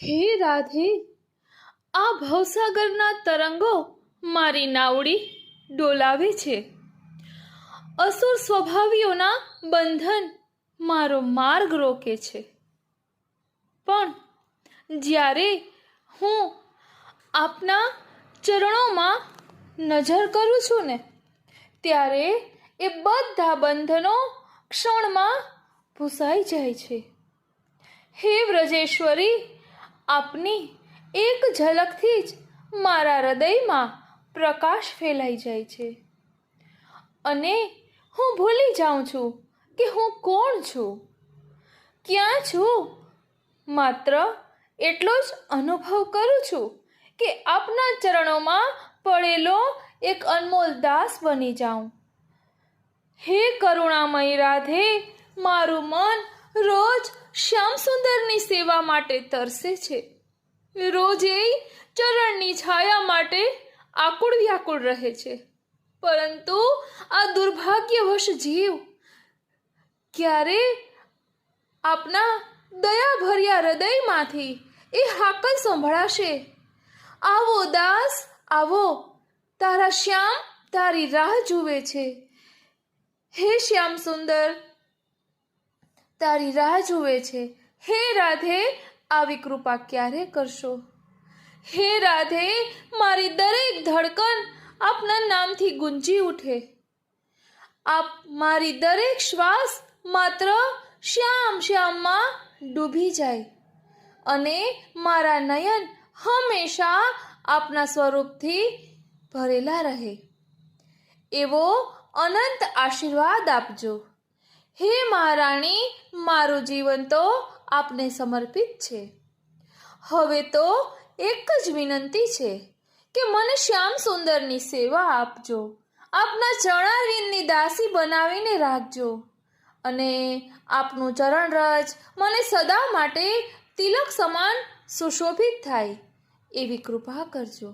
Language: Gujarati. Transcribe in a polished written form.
હે રાધે, આ ભવસાગરના તરંગો મારી નાવડી ડોલાવે છે. અસુર સ્વભાવીઓના બંધન મારો માર્ગ રોકે છે. પણ જ્યારે હું આપના ચરણોમાં નજર કરું છું ને, ત્યારે એ બધા બંધનો ક્ષણમાં ભૂસાઈ જાય છે. હે વ્રજેશ્વરી, આપની એક ઝલકથી જ મારા હૃદયમાં પ્રકાશ ફેલાઈ જાય છે અને હું ભૂલી જાઉં છું કે હું કોણ છું, ક્યાં છું. માત્ર એટલો જ અનુભવ કરું છું કે આપના ચરણોમાં પડેલો એક અનમોલ દાસ બની જાઉં. હે કરુણામયી રાધે, મારું મન રોજ શ્યામ સુંદરની સેવા માટે તરસે છે. રોજ એ ચરણની છાયા માટે આકુળ વ્યાકુળ રહે છે. પરંતુ આ દુર્ભાગ્યવશ જીવ ક્યારે આપના દયાભર્યા હૃદયમાંથી એ હાકલ સંભળાશે, આવો દાસ આવો, તારા શ્યામ તારી રાહ જુએ છે. હે શ્યામ સુંદર, તારી રાહ જુએ છે. હે રાધે, આવી કૃપા ક્યારે કરશો? હે રાધે, મારી દરેક ધડકન આપના નામથી ગુંજી ઉઠે. આપ મારી દરેક શ્વાસ માત્ર શ્યામ શ્યામમાં ડૂબી જાય અને મારા નયન હંમેશા આપના સ્વરૂપથી ભરેલા રહે, એવો અનંત આશીર્વાદ આપજો. હે મહારાણી, મારું જીવન તો આપને સમર્પિત છે. હવે તો એક જ વિનંતી છે કે મને શ્યામ સુંદરની સેવા આપજો. આપના ચરણારવિંદની દાસી બનાવીને રાખજો અને આપનું ચરણરજ મને સદા માટે તિલક સમાન સુશોભિત થાય એવી કૃપા કરજો.